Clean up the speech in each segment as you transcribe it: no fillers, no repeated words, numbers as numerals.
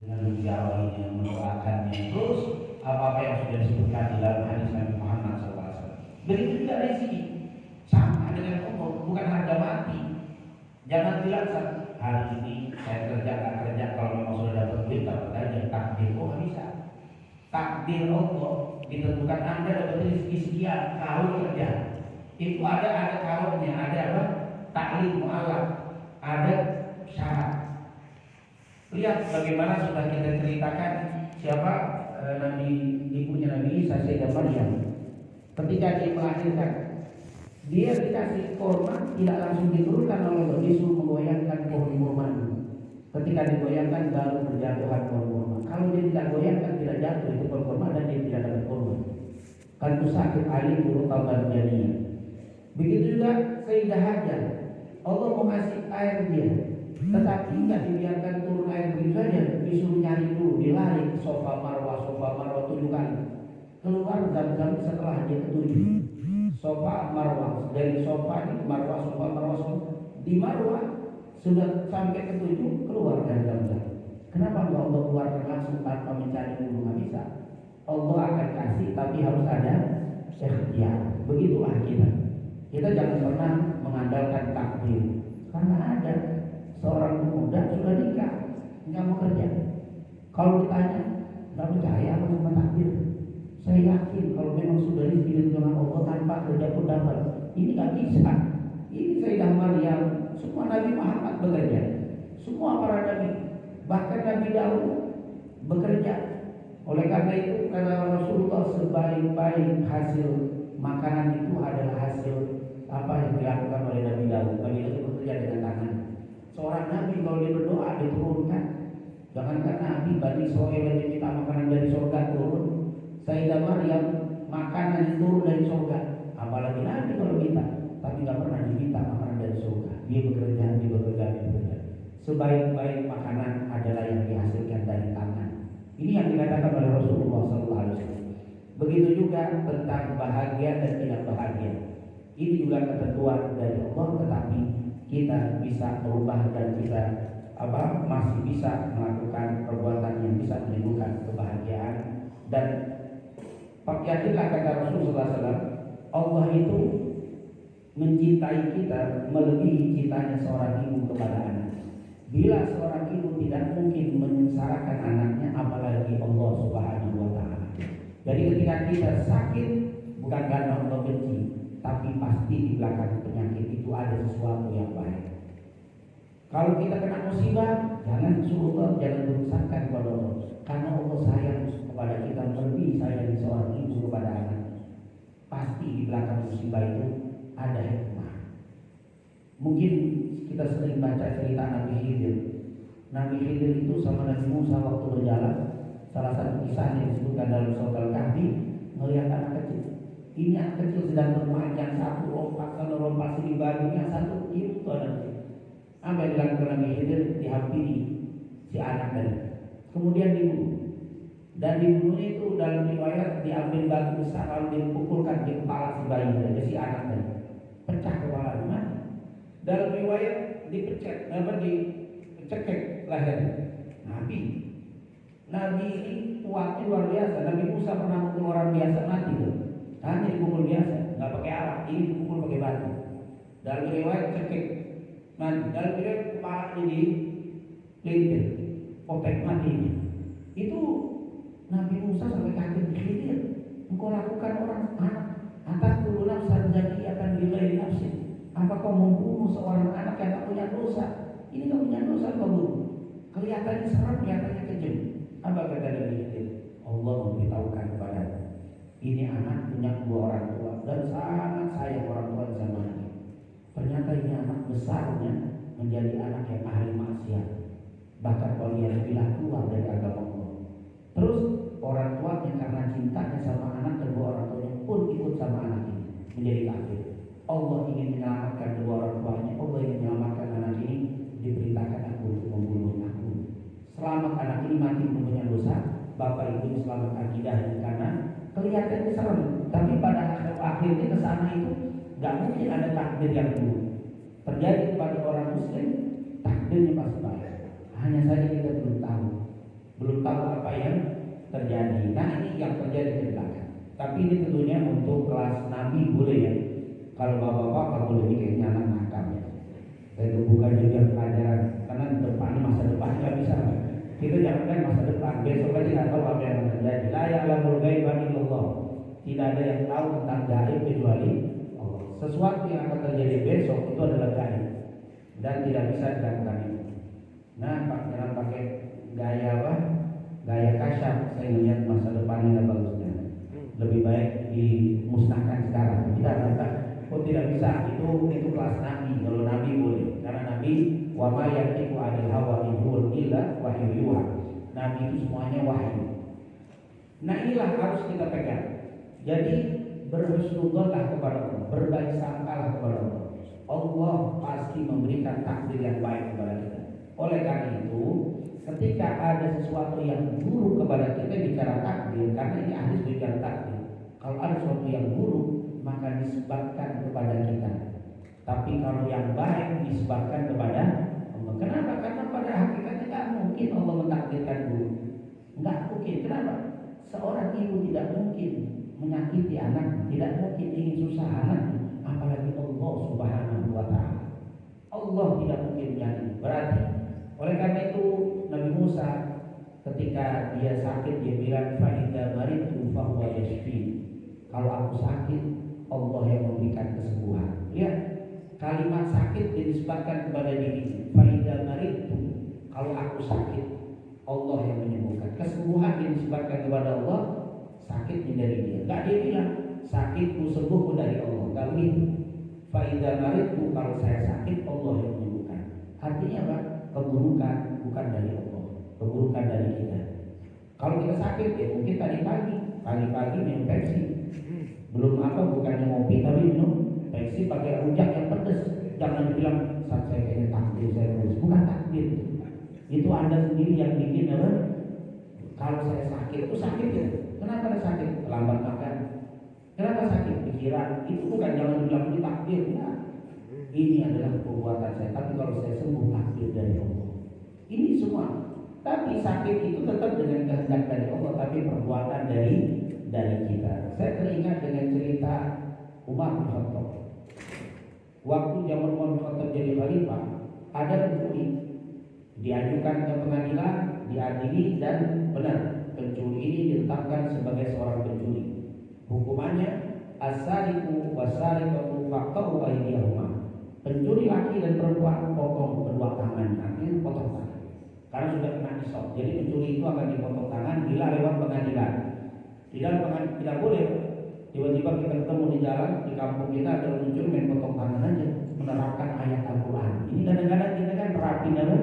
dengan menjawabnya, mendoakannya, terus apa-apa yang sudah disebutkan di dalam hadis Nabi Muhammad SAW. Begitu juga rezeki, sama dengan Allah, bukan harga mati. Jangan bilang hari ini saya kerja nggak kerja, kalau memang sudah dapat duit dapat aja. Takdir nggak bisa. Takdir Allah ditentukan Anda dapat rezeki sekian kalau kerja. Itu ada kawannya, ada apa? Taklim mu'alaf, ada syarat. Lihat bagaimana sudah kita ceritakan siapa Nabi, ibunya Nabi Isa, Sayyidah Maryam. Ketika dia melahirkan, dia dikasih kurma, tidak langsung diturunkan oleh Allah, disuruh menggoyangkan pohon kurma. Ketika digoyangkan baru berjatuhan pohon kurma. Kalau dia tidak goyangkan tidak jatuh itu pohon kurma dan dia tidak dapat kurma. Kan itu sakit alim buruk taubat jadinya. Begitu juga Sayyidah Hajar, Allah mau kasih air dia, tetapi tidak dibiarkan turun air begitu saja, disuruh nyari dulu, dilari sofa marwah 7 kali. Keluar Zam-Zam setelah dia ketujuh. Sofa marwah, dari sofa ke marwah, sofa marwah, di marwah sudah sampai ketujuh, keluar dari Zam-Zam. Kenapa enggak Allah keluarkan langsung tanpa mencari dulu? Nggak bisa. Allah akan kasih, tapi harus ada ikhtiar. Begitulah kita. Kita jangan pernah mengandalkan takdir, karena ada seorang pemuda sudah nikah, nggak mau kerja. Kalau ditanya, nggak percaya sama takdir. Saya yakin kalau memang sudah rezeki dengan Allah tanpa kerja pun dapat. Ini nggak bisa. Ini Sayyidah Maryam, semua Nabi Muhammad bekerja, semua para nabi, bahkan Nabi Daud bekerja. Oleh karena itu, karena Rasulullah sebaik-baik hasil makanan itu adalah hasil apa yang dilakukan oleh Nabi Daud. Nabi Daud bekerja dengan tangan. Seorang nabi kalau dia berdoa diturunkan. Jangankan Nabi, Bani Israil yang diminta makanan dari surga turun. Sayyidah Maryam makanan turun dari surga. Apalagi Nabi kalau minta, tapi nggak pernah diminta makanan dari surga. Dia bekerja. Sebaik-baik makanan adalah yang dihasilkan dari tangan. Ini yang dikatakan oleh Rasulullah SAW. Begitu juga tentang bahagia dan tidak bahagia. Ini juga ketentuan dari Allah, tetapi kita bisa berubah dan kita masih bisa melakukan perbuatan yang bisa menimbulkan kebahagiaan. Dan yakinlah kata Rasulullah SAW, Allah itu mencintai kita melebihi cintanya seorang ibu kepada anak. Bila seorang ibu tidak mungkin menyengsarakan anaknya, apalagi Allah Subhanahu wa Ta'ala. Jadi ketika kita sakit, bukan karena Allah benci, tapi pasti di belakang penyakit itu ada sesuatu yang baik. Kalau kita kena musibah, jangan suruh, jangan berusahakan kepada Allah, karena Allah sayang kepada kita lebih sayang seorang ibu kepada anak. Pasti di belakang musibah itu ada hikmah. Mungkin kita sering baca cerita Nabi Khidir. Nabi Khidir itu sama Nabi Musa waktu berjalan. Salah satu kisah yang disebutkan dalam Surah Al-Kahfi, melihat anak kecil. Ini anak kecil sedang bermain, yang satu lompat sana lompat sini baru, yang satu itu anak kecil. Apa yang dilakukan Nabi Khidir? Dihampiri si anak tadi. Kemudian dibunuh. Dan dibunuhnya itu dalam riwayat diambil batu besar lalu dipukulkan di kepala si bayi tadi, si anak tadi. Pecah kepala mati. Dalam riwayat dicekek leher. Nabi ini kuatnya luar biasa. Nabi Musa pernah mukul orang biasa mati tuh. Hanya dipukul biasa, nggak pakai alat. Ini dipukul pakai batu. Dalam riwayat cekek mati. Dalam riwayat kepala ini lintir, otak mati. Itu Nabi Musa sampai kaget Khidir. Engkau lakukan orang anak atas turunan sarjaki akan bilai nafsi. Apa kau membunuh seorang anak yang tak punya dosa? Ini tak punya dosa kau bunuh. Kelihatannya serem, kelihatannya kejam. Apa kata Nabi Khidir? Allah memberitahukan kepada ini anak punya 2 orang tua dan sangat sayang orang tua sama dia. Ternyata ini anak besarnya menjadi anak yang ahli maksiat. Bahkan kalau dia bilang keluar dari agama Allah. Terus orang tuanya karena cintanya sama anak, kedua orang tuanya pun ikut sama anak ini menjadi kafir. Allah ingin menyelamatkan kedua orang tuanya. Allah ingin menyelamatkan anak ini. Diperintahkan aku untuk membunuh aku. Selamat anak ini mati punya dosa. Bapak ibu selamat akidahnya, karena kelihatannya serem. Tapi pada akhirnya kesana itu gak mungkin ada takdir yang buruk. Terjadi kepada orang muslim, takdirnya pasti baik. Hanya saja kita belum tahu. belum tahu apa yang terjadi. Nah ini yang terjadi di belakang. Tapi ini tentunya untuk kelas nabi boleh ya. Kalau bapak-bapak kalau boleh kayaknya anak nakal ya. Itu bukan juga pelajaran karena depan masa depan nggak bisa. Kita jangankan masa depan, besok aja nggak tahu apa yang akan terjadi. La ya'lamul ghaiba illallah. Tidak ada yang tahu tentang gaib kecuali Allah. Sesuatu yang akan terjadi besok itu adalah gaib dan tidak bisa dilakukan itu. Nah, Pak, jangan pakai gaya apa? Gaya kasyaf. Saya melihat masa depannya nggak bagusnya. Lebih baik dimusnahkan sekarang. Tidak. Oh tidak bisa. Itu kelas nabi. Kalau nabi boleh. Karena nabi wa ma yantiqu 'anil hawa in huwa illa wahyu yuha. Nabi itu semuanya wahyu. Nah inilah harus kita pegang. Jadi berhusnudzonlah kepada Allah, berbaik sangkalah kepada Allah. Allah pasti memberikan takdir yang baik kepada kita. Oleh karena itu, ketika ada sesuatu yang buruk kepada kita bicara takdir, karena ini hadis bicara takdir. Kalau ada sesuatu yang buruk, maka disebabkan kepada kita. Tapi kalau yang baik disebabkan kepada Allah. Kenapa? Karena pada hakikatnya tidak mungkin Allah mentakdirkan buruk. Enggak mungkin. Kenapa? Seorang ibu tidak mungkin menyakiti anak, tidak mungkin ingin susah anak, apalagi Allah Subhanahu wa Ta'ala. Allah tidak mungkin menyakiti. Berarti oleh karena itu Nabi Musa ketika dia sakit dia bilang fa idza maritu fa huwa yashfi. Kalau aku sakit Allah yang memberikan kesembuhan. Ya, kalimat sakit disebabkan kepada diri. Fa idza maritu, kalau aku sakit Allah yang menyembuhkan. Kesembuhan yang disebabkan kepada Allah, sakit dari dia. Enggak dia bilang sakitku sembuhku dari Allah. Enggak begitu. Fa idza maritu, kalau saya sakit Allah yang menyembuhkan. Artinya apa? Keburukan bukan dari Allah, keburukan dari kita. Kalau kita sakit ya mungkin tadi pagi minum Pepsi. Belum apa bukannya ngopi tapi minum Pepsi pakai rujak yang pedas. Jangan dibilang saat saya kayaknya takdir saya terus. Bukan takdir. Itu Anda sendiri yang bikin apa? Kalau saya sakit itu sakit ya. Kenapa ada sakit? Terlambat makan. Kenapa sakit? Pikiran. Itu bukan jangan bilang ini takdir. Nah, ini adalah perbuatan saya. Tapi kalau saya sembuh takdir dari Allah. Ini semua. Tapi sakit itu tetap dengan kehendak dari Allah, tapi perbuatan dari kita. Saya teringat dengan cerita Umar bin Khattab. Waktu zaman Umar bin Khattab jadi khalifah, ada pencuri diajukan ke pengadilan, diadili dan benar pencuri ini ditetapkan sebagai seorang pencuri. Hukumannya as-sariqu was-sariqatu faqta'u aydiyahuma. Pencuri laki dan perempuan potong kedua tangan, artinya potong tangan. Karena sudah kena nisab. Jadi pencuri itu akan dipotong tangan bila lewat pengadilan. Di dalam pengadilan tidak boleh. Tiba-tiba kita ketemu di jalan di kampung kita ada muncul main potong tangan aja, menerapkan ayat Al-Quran. Ini kadang-kadang kita kan terapin apa?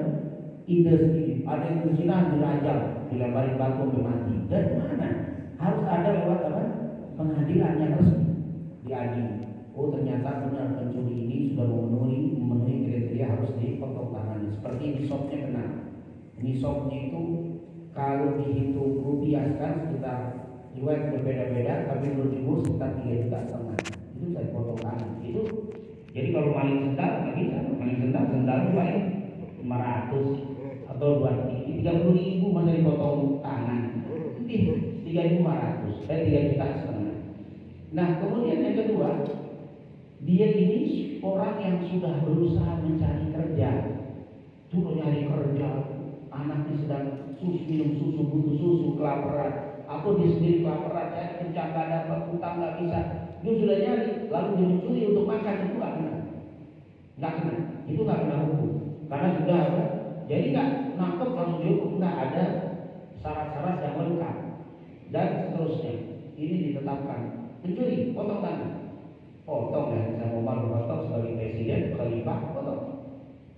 Ide sendiri. Ada yang berzina dirajam, dilemparin batu sampai mati. Dari mana? Harus ada lewat apa? Pengadilan yang resmi diadili. Oh ternyata benar pencuri ini sudah memenuhi kriteria harus dipotong tangannya. Seperti nisabnya benar. Nisabnya itu kalau dihitung rupiah sekarang sekitar riwayat berbeda-beda, tapi menurut ibu sekitar 3,5 juta. Itu saya potong tangan. Itu jadi kalau maling sendal nggak bisa. Maling sendal itu paling 500 atau 30.000 masa dipotong tangan. Ini 3.500, 3,5 juta. Nah kemudian yang kedua, dia ini orang yang sudah berusaha mencari kerja, turun nyari kerja, anaknya sedang minum susu, butuh susu, kelaparan, aku dia sendiri kelaparan, saya kerja nggak dapat, utang nggak bisa, dia sudah nyari, lalu dia mencuri untuk makan, itu nggak kena, itu nggak kena hukum, karena sudah apa? Jadi nggak nangkep langsung dihukum, nggak ada syarat-syarat yang lengkap dan seterusnya. Ini ditetapkan pencuri, potong tangan. Potong ya, saya Umar bin Khattab sebagai presiden, khalifah, potong.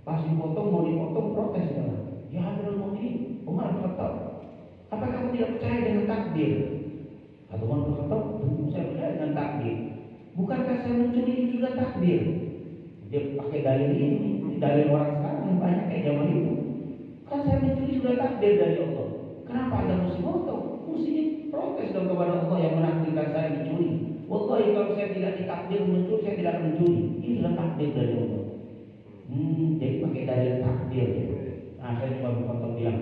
Pas dipotong, mau dipotong, protes ya. Ya Amirul Mukminin, Umar bin Khattab, apa kamu tidak percaya dengan takdir? Kata Umar bin Khattab, saya percaya dengan takdir. Bukankah saya mencuri ini sudah takdir? Dia pakai dalil ini, dalil orang sekarang yang banyak kayak zaman itu. Kan saya mencuri sudah takdir dari Allah. Kenapa Anda mesti potong? Mesti protes dong kepada Allah yang menakdirkan saya mencuri. Wallahi kalau saya tidak ditakdir mencuri, saya tidak mencuri. Ini sudah takdir dari Allah. Jadi pakai dalil takdir. Nah saya cuma berkata bilang,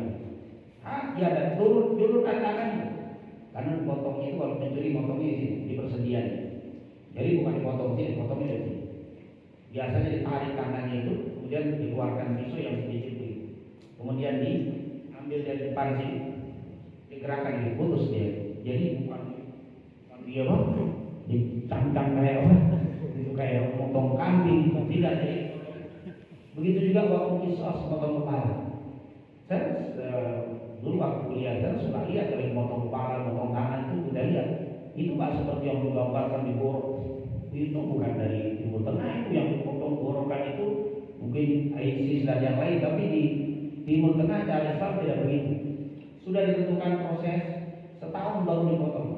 Ya dan julurkan tangan. Karena potongnya itu kalau mencuri potongnya di sini, di persediaan. Jadi bukan dipotong sini, potongnya di sini. Biasanya ditarik tangannya itu, kemudian dikeluarkan pisau yang sedikit begitu. Kemudian diambil dari depan sini, digerakkan, diputus dia. Jadi bukan dia bang, dicangkang kayak apa? Itu kayak potong kambing, tidak jadi. Begitu juga waktu kisos potong kepala. Saya dulu waktu kuliah saya suka lihat dari potong kepala, potong tangan itu sudah lihat. Itu nggak seperti yang digambarkan di borok. Itu bukan dari Timur Tengah, itu yang potong borokan itu mungkin ISIS dan yang lain, tapi di Timur Tengah cara Islam tidak begitu. Sudah ditentukan proses, setahun baru dipotong.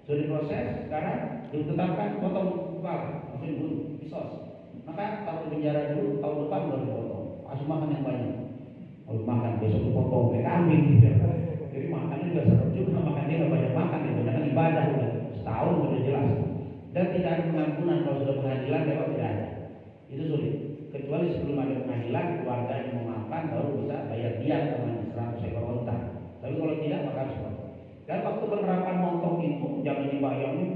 Sudah diproses, sekarang ditetapkan potong kepala, langsung dibunuh, kisos. Maka taruh penjara dulu, tahun depan baru dipotong. Harus makan yang banyak. Kalau makan besok dipotong kayak kambing gitu. Jadi makannya juga serem juga, makannya nggak banyak makan, ya banyak ibadah udah setahun udah jelas. Dan tidak ada pengampunan kalau sudah pengadilan lewat tidak ada. Itu sulit. Kecuali sebelum ada pengadilan, keluarganya memaafkan baru bisa bayar diat namanya 100 ekor onta. Tapi kalau tidak maka harus potong. Dan waktu penerapan motong itu jangan dibayangin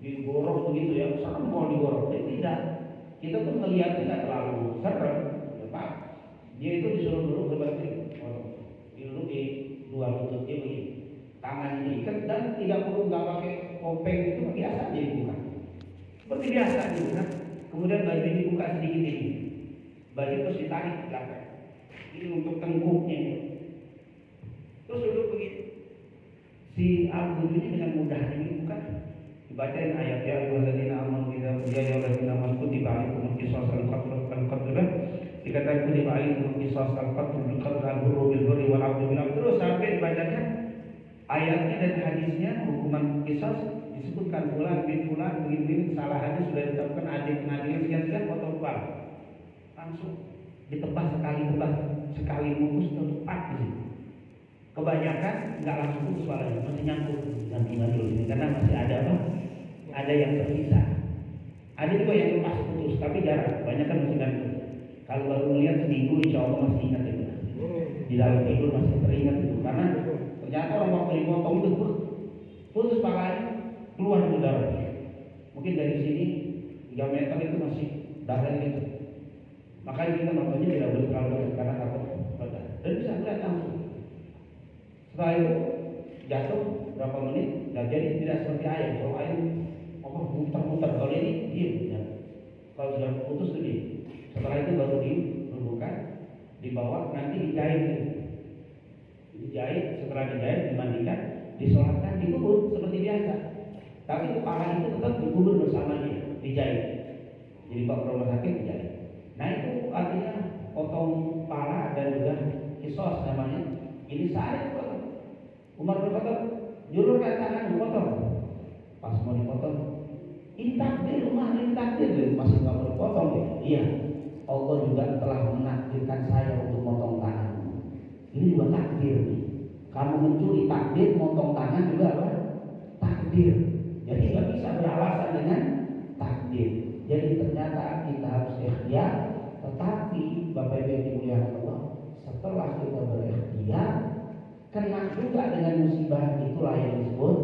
digorok begitu ya, serem kalau digorok. Tidak. Kita pun melihat tidak terlalu serem, ya Pak. Dia itu disuruh dulu berbagai dulu di dua lutut dia begini, tangan diikat dan tidak perlu nggak pakai kopeng, itu biasa dia dibuka seperti biasa dibuka. Kemudian baju dibuka sedikit ini, baju terus ditarik ke belakang. Ini untuk tengkuknya. Terus duduk begitu. Si Abdul ini dengan mudah dibuka. Dibacain ayat ya ayyuhalladzina amanu idza ayyuhalladzina amanu kutiba alaykumul qisas al-qatl dikatakan kutiba alaykumul qisas al-qatl bil-qatl al-hurru bil-hurri wal 'abdu bil-'abd, terus sampai dibacakan ayatnya dan hadisnya hukuman qisas disebutkan fulan bin fulan begini kesalahannya sudah ditetapkan adik pengadilan sekian potong kepala. Langsung ditebas sekali bungkus tepat di sini. Kebanyakan nggak langsung putus kepalanya, masih nyangkut dan tinggal dulu ini karena masih ada apa? Ada yang tersisa. Ada juga yang lepas putus, tapi jarang. Kebanyakan masih nyangkut. Kalau baru melihat seminggu, insya Allah masih ingat itu. Di dalam tidur masih teringat itu, karena ternyata orang waktu dipotong itu putus kepalanya keluar dari darah. Mungkin dari sini 3 meter itu masih darah gitu. Makanya kita nontonnya tidak boleh terlalu dekat karena takut meledak. Dan bisa melihat langsung. Setelah itu jatuh berapa menit, dan jadi tidak seperti ayam. Kalau ayam muter-muter, kalau ini diam. Ya. Kalau sudah putus itu diam. Setelah itu baru dilumpuhkan, dibawa, nanti dijahit. Dijahit, setelah dijahit dimandikan, disolatkan, dikubur seperti biasa. Tapi kepala itu tetap dikubur bersama dia, dijahit. Jadi kalau rumah sakit dijahit. Nah itu artinya potong kepala dan juga kisos namanya. Ini saya Umar bin Khattab julurkan tangan dipotong. Pas mau dipotong, ini takdir Umar, ini takdir, masih nggak boleh potong ya. Iya, Allah juga telah menakdirkan saya untuk potong tangan. Ini juga takdir nih. Kamu mencuri takdir, potong tangan juga apa? Takdir. Jadi nggak bisa beralasan dengan takdir. Jadi ternyata kita harus ikhtiar. Tetapi Bapak Ibu yang dimuliakan Allah, setelah kita berikhtiar, kena juga dengan musibah, itulah yang disebut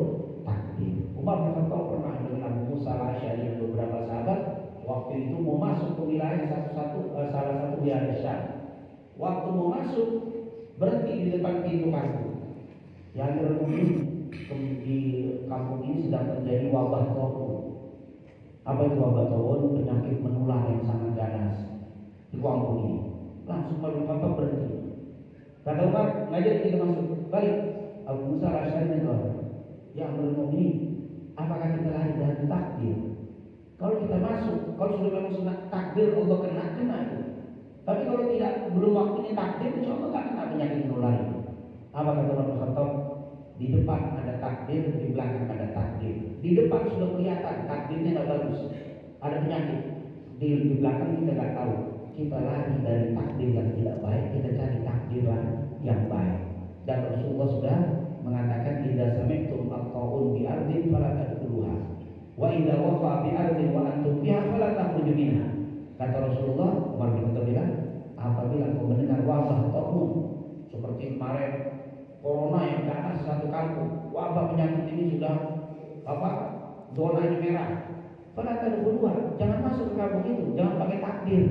takdir. Umar bin Khattab pernah dengan Abu Musa al-Asy'ari dan beberapa sahabat waktu itu mau masuk ke wilayah salah satu wilayah Syam. Waktu mau masuk berhenti di depan pintu kampung. Yang berhenti di kampung ini sedang terjadi wabah taun. Apa itu wabah taun? Penyakit menular yang sangat ganas di kampung ini. Langsung Umar bin Khattab berhenti. Kata Umar, ngajak kita masuk. Balik. Abu Musa al-Asy'ari menjawab, ya Amirul Mukminin, apakah kita lari dari takdir? Kalau kita masuk, kalau sudah memang sudah takdir Allah kena itu. Tapi kalau tidak, belum waktunya takdir, insya Allah tak kena penyakit menular itu. Apa kata Umar bin Khattab? Di depan ada takdir, di belakang ada takdir. Di depan sudah kelihatan takdirnya nggak bagus, ada penyakit. Di belakang kita nggak tahu. Kita lari dari takdir yang tidak baik, kita cari takdir yang baik. Dan Rasulullah sudah mengatakan idza sami'tum al-qaul bi ardin fala tadkhuluha wa idza waqa bi ardin wa antum biha fala takhruju minha. Kata Rasulullah, Umar bin Khattab bilang, apabila kau mendengar wabah taun seperti kemarin corona yang ganas satu kampung, wabah penyakit ini sudah zona ini merah. Fala tadkhuluha, jangan masuk ke kampung itu, jangan pakai takbir.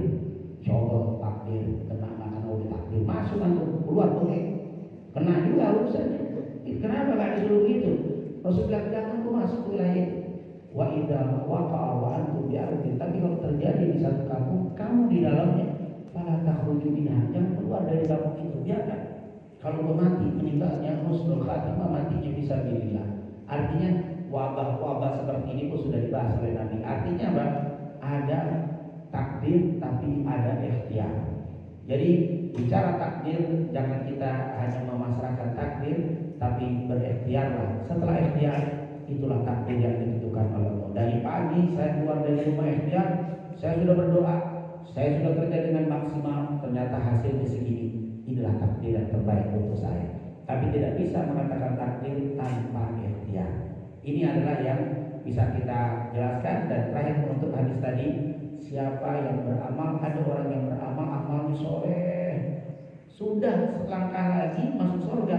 Insyaallah takbir kena udah takbir masuk antum keluar boleh. Kena juga urusannya. Kenapa enggak disuruh gitu? Rasulullah jangan kau masuk ke wilayah itu. Wa idza waqa'a wa antum bi'ardin, tapi kalau terjadi di satu kampung, kamu di dalamnya, fala takhruju minha, jangan keluar dari kampung itu, biarkan. Kalau kau mati meninggalnya husnul khatimah, matinya fisabilillah. Artinya wabah-wabah seperti ini pun sudah dibahas oleh Nabi. Artinya apa? Ada takdir tapi ada ikhtiar. Jadi bicara takdir, jangan kita hanya memasrahkan takdir, tapi berikhtiarlah. Setelah ikhtiar, itulah takdir yang ditentukan oleh Allah. Dari pagi saya keluar dari rumah ikhtiar, saya sudah berdoa, saya sudah kerja dengan maksimal, ternyata hasilnya segini. Inilah takdir yang terbaik untuk saya. Tapi tidak bisa mengatakan takdir tanpa ikhtiar. Ini adalah yang bisa kita jelaskan. Dan terakhir untuk hadis tadi, siapa yang beramal, ada orang yang beramal amalnya soleh, sudah selangkah lagi masuk surga,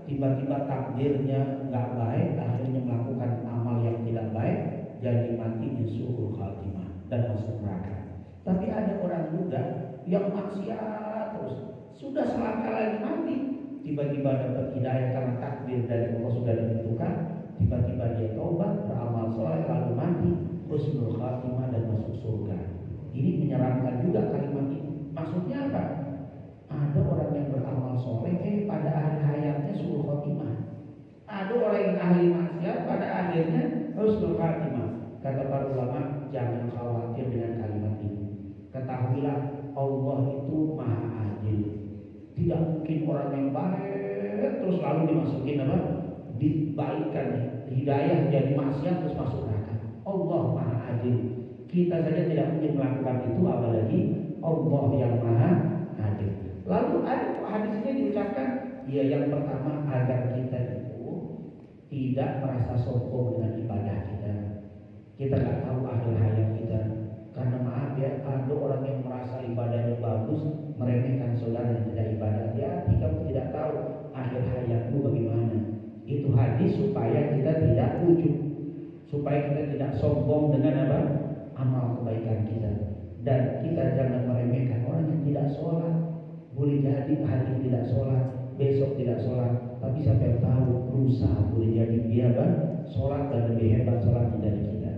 tiba-tiba takdirnya nggak baik, akhirnya melakukan amal yang tidak baik, jadi matinya su'ul khatimah dan masuk neraka. Tapi ada orang juga yang maksiat terus, sudah selangkah lagi mati, tiba-tiba dapat hidayah karena takdir dari Allah sudah ditentukan, tiba-tiba dia taubat, beramal soleh, lalu mati, husnul khatimah dan masuk surga. Ini menyeramkan juga kalimat ini. Maksudnya apa? Ada orang yang beramal soleh, pada akhir hayatnya su'ul khatimah. Ada orang yang ahli maksiat, pada akhirnya husnul khatimah. Kata para ulama, jangan khawatir dengan kalimat ini. Ketahuilah Allah itu maha adil. Tidak mungkin orang yang baik terus lalu dimasukin apa? Dibalikkan hidayah jadi maksiat terus masuk neraka. Allah maha adil. Kita saja tidak mungkin melakukan itu, apalagi Allah yang maha adil. Lalu ada hadisnya diucapkan, ya yang pertama agar kita itu tidak merasa sombong dengan ibadah kita. Kita nggak tahu akhir hayat kita. Karena maaf ya, ada orang yang merasa ibadahnya bagus, meremehkan saudara yang tidak ibadah. Hati kamu tidak tahu akhir hayatmu bagaimana. Itu hadis supaya kita tidak ujub, supaya kita tidak sombong dengan apa? Amal kebaikan kita. Dan kita jangan meremehkan orang yang tidak sholat. Boleh jadi hari ini tidak sholat, besok tidak sholat, tapi siapa yang tahu lusa boleh jadi dia sholat dan lebih hebat sholatnya dari kita.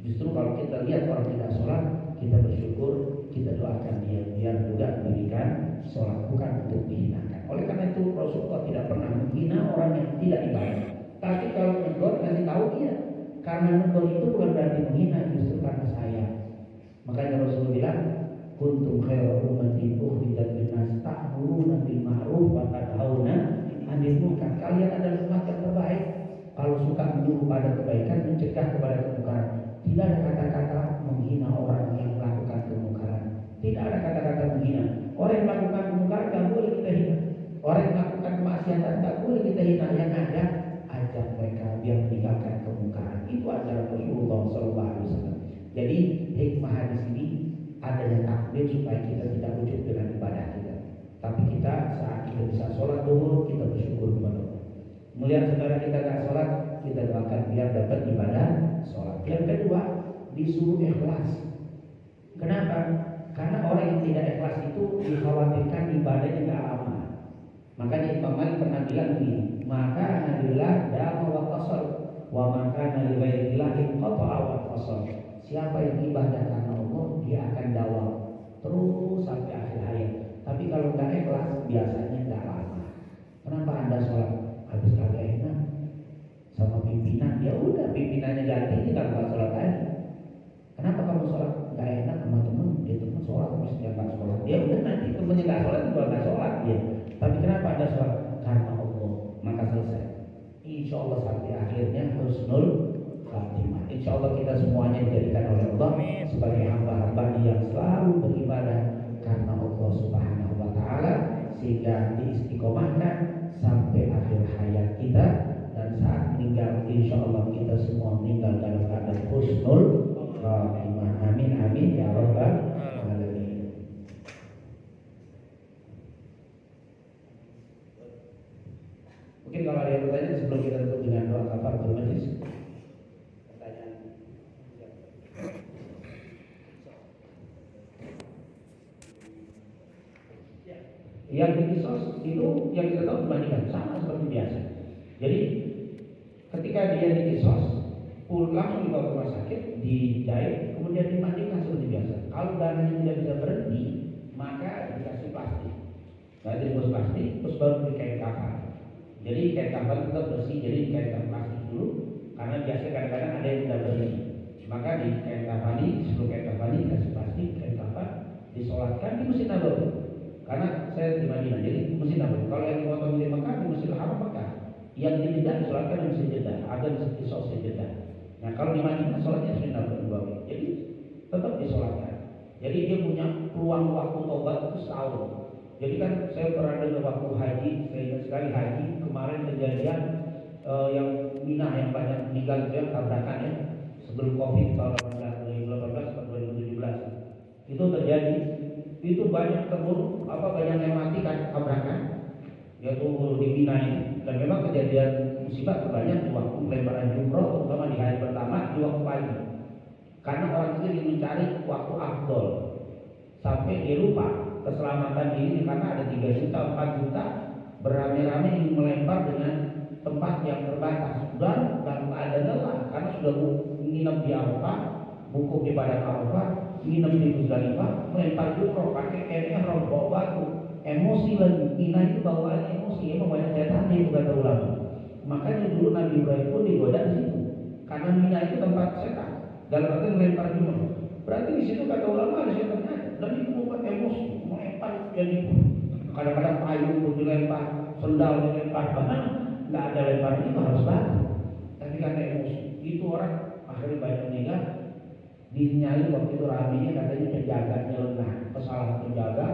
Justru kalau kita lihat orang tidak sholat, kita bersyukur, kita doakan dia biar juga diberikan sholat, bukan untuk dihinakan. Oleh karena itu Rasulullah tidak pernah menghina orang yang tidak ibadah. Tapi kalau menegur kasih tahu dia, karena menegur itu bukan berarti menghina, justru karena sayang. Makanya Rasulullah bilang, kuntum khairu ummatin ukhrijat linnas ta'muruna bil ma'ruf wa tanhauna 'anil munkar. Kalian adalah umat yang terbaik kalau suka menyuruh pada kebaikan, mencegah kepada kemungkaran. Tidak ada kata-kata menghina orang yang melakukan kemungkaran. Tidak ada kata-kata menghina. Orang yang melakukan kemungkaran tidak boleh kita hina. Orang yang melakukan kemaksiatan tidak boleh kita hina. Yang ada ajak mereka biar meninggalkan kemungkaran. Itu ajaran Rasulullah SAW. Jadi hikmah hadis ini adanya takdir supaya kita tidak ujub dengan ibadah kita. Tapi kita saat kita bisa sholat duhur, kita bersyukur kepada Allah. Melihat saudara kita tidak sholat, kita doakan biar dapat ibadah sholat. Yang kedua, disuruh ikhlas. Kenapa? Karena orang yang tidak ikhlas itu dikhawatirkan ibadahnya tidak aman. Makanya Imam Malik pernah bilang begini, maka nadilah dama wa qasal, wa maka naliwairillah inqata'a wa qasal. Siapa yang ibadah karena Allah, dia akan dawam terus sampai akhir hayat. Tapi kalau tidak ikhlas, biasanya tidak lama. Kenapa Anda sholat habis kagak enak sama pimpinan? Ya udah, pimpinannya ganti, kita nggak sholat lagi. Kenapa kamu sholat nggak enak sama teman? Dia teman sholat terus dia nggak sholat. Ya udah, nanti temannya nggak sholat juga nggak sholat dia. Tapi kenapa Anda sholat? Karena Allah, maka selesai. Insya Allah sampai akhirnya husnul khatimah. Insya Allah kita semuanya dijadikan oleh Allah sebagai hamba-hamba yang selalu beribadah karena Allah Subhanahu wa Ta'ala, sehingga diistiqomahkan sampai akhir hayat kita, dan saat meninggal insya Allah kita semua meninggal dalam keadaan husnul khatimah. Amin amin ya rabbal alamin. Yang dikisos itu yang kita tahu dimandikan sama seperti biasa. Jadi ketika dia dikisos, langsung dibawa ke rumah sakit, dijahit, kemudian dimandikan seperti biasa. Kalau darahnya tidak bisa berhenti, maka dikasih plastik. Nah, dibungkus plastik, terus baru dikain kafan. Jadi kain kafan tetap bersih, jadi dikaitkan plastik dulu, karena biasa kadang-kadang ada yang tidak bersih. Maka di kain kafan ini, sebelum kain kafan ini dikasih plastik, kain kafan, disolatkan di Masjid Nabawi. Karena saya di Madinah, jadi Masjid Nabawi. Kalau yang dipotong di Mekah, di Masjid Haram Mekah. Yang di Jeddah disolatkan di Masjid Jeddah, ada di Masjid Jeddah. Nah, kalau di Madinah sholatnya Masjid Nabawi. Jadi tetap disolatkan. Jadi dia punya peluang waktu taubat itu setahun. Jadi kan saya pernah dengar waktu haji, saya ingat sekali haji kemarin kejadian yang Mina yang banyak meninggal itu yang tabrakan ya, sebelum Covid tahun 2018 atau 2017 itu terjadi. Itu banyak banyak yang mati kan tabrakan, yaitu di Mina ini. Dan memang kejadian musibah terbanyak di waktu pelemparan jumroh, terutama di hari pertama di waktu pagi. Karena orang itu ingin mencari waktu afdol, sampai dia lupa keselamatan diri karena ada 3 juta, 4 juta beramai-ramai ingin melempar dengan tempat yang terbatas dan ada lelah karena sudah nginep di Arafah, bukuf di padang Arafah, nginep di Musdalifah, melempar jumroh pakai kamera bawa batu, emosi lagi. Mina itu bawaan emosi, emang banyak setan itu kata ulama. Makanya dulu Nabi Ibrahim pun digoda di situ karena Mina itu tempat setan. Dalam arti melempar jumroh, berarti di situ kata ulama ada setannya. Dan itu membuat emosi, melempar jadi kadang-kadang payung pun dilempar, sendal dilempar, bahkan nggak ada lempar itu harus batu. Tapi karena emosi, itu orang akhirnya banyak meninggal. Dinyali waktu itu ramenya katanya penjaganya lengah, kesalahan penjaga,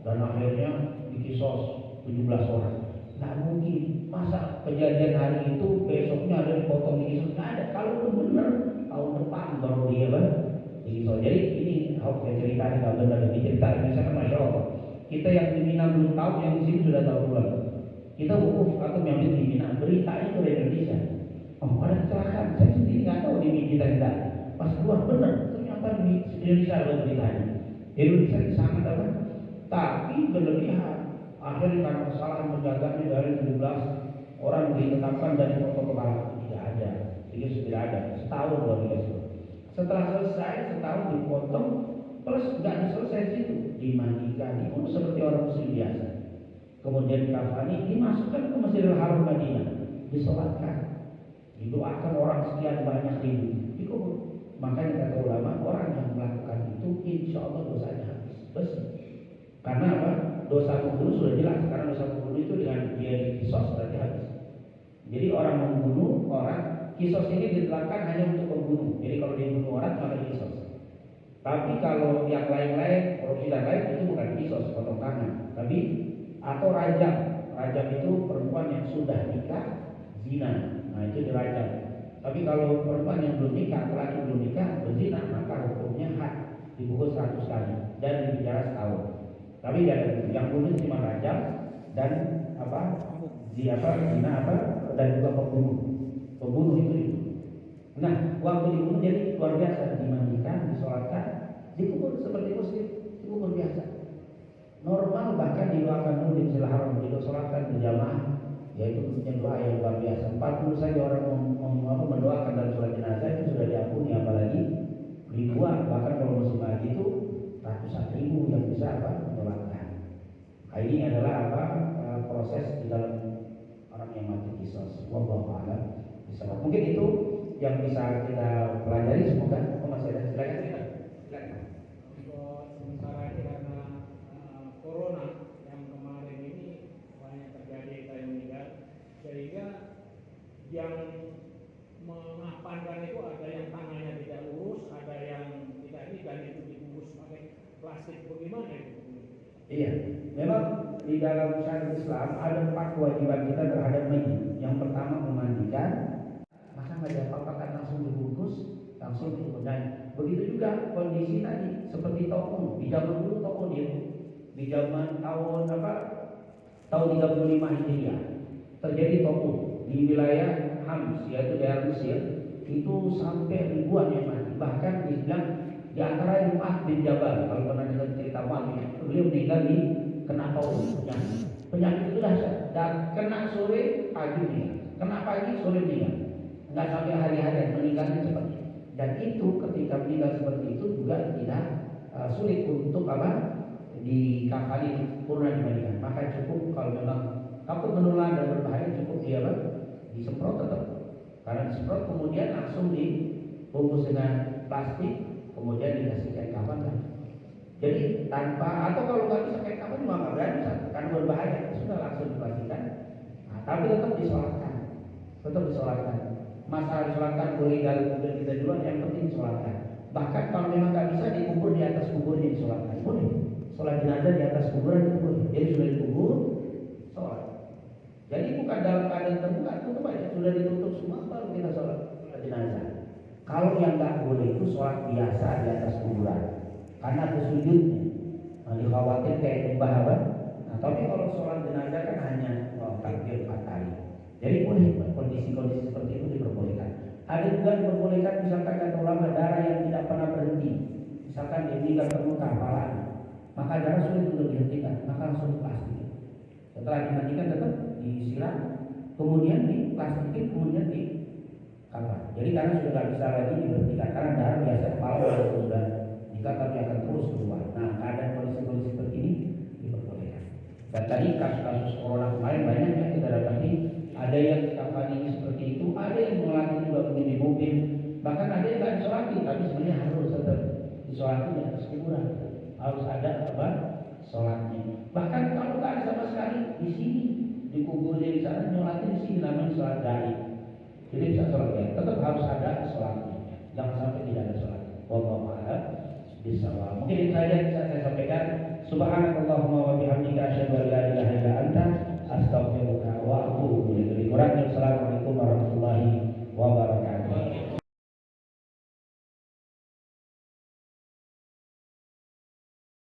dan akhirnya dikisos 17 orang. Nggak mungkin, masa kejadian hari itu besoknya ada dipotong dikisos, nggak ada. Kalau itu benar tahun depan baru dia dikisos. Jadi ini aku cerita nggak benar, ini cerita misalkan Masya Allah. Kita yang di Mina belum tahu, yang di sini sudah tahu duluan. Kita wukuf atau yang di Mina, beritanya itu dari Indonesia. Oh, ada kecelakaan, saya sendiri nggak tahu di kita tidak. Pas keluar benar, ternyata di Indonesia ada beritanya. Indonesia sangat apa? Tapi berlebihan. Akhirnya karena kesalahan penjaganya dari 17 orang ditetapkan dari foto kepala tidak ada. Itu tidak ada. Setahun luar biasa. Setelah selesai setahun dipotong, terus nggak selesai situ, dimandikan, diurus seperti orang muslim biasa. Kemudian dikafani, dimasukkan ke Masjidil Haram Madinah, disolatkan, didoakan orang sekian banyak ribu. Makanya kata ulama, orang yang melakukan itu insya Allah dosanya habis bersih. Karena apa? Dosa membunuh sudah jelas. Karena dosa membunuh itu dengan dia dikisos berarti habis. Jadi orang membunuh orang, kisos ini diterapkan hanya untuk pembunuh. Jadi kalau dia bunuh orang maka dikisos. Tapi kalau yang lain-lain, korupsi dan lain itu bukan kisos, potong tangan. Tapi atau rajam. Rajam itu perempuan yang sudah nikah zina. Nah itu dirajam. Tapi kalau perempuan yang belum nikah, laki belum nikah, berzina, maka hukumnya had, dipukul 100 kali dan dipenjara setahun. Tapi yang bunuh cuma rajam dan zina dan juga pembunuh itu. Nah, waktu dibunuh jadi luar biasa, dimandikan, disolatkan, dikubur seperti muslim, dikubur biasa. Normal bahkan didoakan dulu di Masjidil Haram, disolatkan berjamaah, yaitu punya doa yang luar biasa. 40 saja orang mendoakan dalam sholat jenazah itu sudah diampuni, apalagi ribuan, bahkan kalau musim haji itu ratusan ribu yang bisa mendoakan. Nah, ini adalah proses di dalam orang yang mati kisos. Wallahu a'lam bishawab. Mungkin itu yang bisa kita pelajari, semoga masih ada. Silakan. Untuk sementara ini karena corona yang kemarin ini banyak terjadi kayak meninggal, sehingga yang mengapankan itu ada yang tangannya tidak lurus, ada yang tidak ini, dan itu dibungkus pakai plastik. Bagaimana itu? Iya, memang di dalam syariat Islam ada 4 kewajiban kita terhadap mayit. Yang pertama memandikan, maka nggak diapa-apakan, langsung dibungkus, langsung dikemudian. Begitu juga kondisi tadi seperti tokun. Di zaman dulu tokun itu, di zaman tahun 35 Hijriah terjadi tokun di wilayah Hams, yaitu daerah Mesir, itu sampai ribuan yang mati. Bahkan dibilang di antara Mu'adh bin Jabal, kalau pernah dengar cerita Mu'adh, beliau meninggal di kena penyakit. Penyakit itu dahsyat. Dan kena sore pagi meninggal, kena pagi sore meninggal, nggak sampai hari-hari meninggalnya cepat. Dan itu ketika meninggal seperti itu juga tidak sulit untuk dikafani purna dimandikan. Maka cukup kalau memang takut menular dan berbahaya, cukup dia disemprot tetap. Karena disemprot kemudian langsung dibungkus dengan plastik, kemudian dikasih kain kafan. Jadi tanpa, atau kalau nggak bisa kain kafan juga nggak berani, karena berbahaya, sudah langsung dipastikan. Nah, tapi tetap disolatkan, Masalah disolatkan boleh dalam kubur kita duluan, yang penting disolatkan. Bahkan kalau memang nggak bisa dikubur di atas kuburnya disolatkan, boleh. Sholat jenazah di atas kuburan itu boleh. Jadi sudah dikubur, sholat. Jadi bukan dalam keadaan terbuka, tutup aja, sudah ditutup semua baru kita sholat jenazah. Kalau yang nggak boleh itu sholat biasa di atas kuburan, karena ada sujudnya. Dikhawatir kayak nyembah apa. Nah, tapi kalau sholat jenazah kan hanya takbir 4 kali. Jadi boleh kondisi-kondisi seperti itu diperbolehkan. Ada juga diperbolehkan misalkan kata ulama darah yang tidak pernah berhenti. Misalkan dia meninggal terluka kepala, maka darah sulit untuk dihentikan, maka langsung diplastik. Setelah dimandikan tetap disiram, kemudian diplastikin, kemudian dikafan. Jadi karena sudah tidak bisa lagi diberhentikan, karena darah biasa kepala sudah tapi akan terus keluar. Nah, keadaan kondisi-kondisi seperti ini diperbolehkan. Dan tadi kasus-kasus corona kemarin banyak yang kita dapati, ada yang dikafani seperti itu, ada yang mengalami juga mungkin di mobil, bahkan ada yang nggak disolati, tapi sebenarnya harus tetap disolati di atas kuburan, harus ada sholatnya. Bahkan kalau nggak ada sama sekali di sini, dikuburnya di sana, nyolatin di sini namanya sholat gaib. Jadi bisa sholat gaib, tetap harus ada sholatnya, jangan sampai tidak ada sholat. Wallahu a'lam bishawab. Mungkin itu saja yang bisa saya sampaikan. Subhanakallahumma wa bihamdika asyhadu an la ilaha illa anta astaghfiruka wa atubu ilaik. Assalamualaikum warahmatullahi wabarakatuh.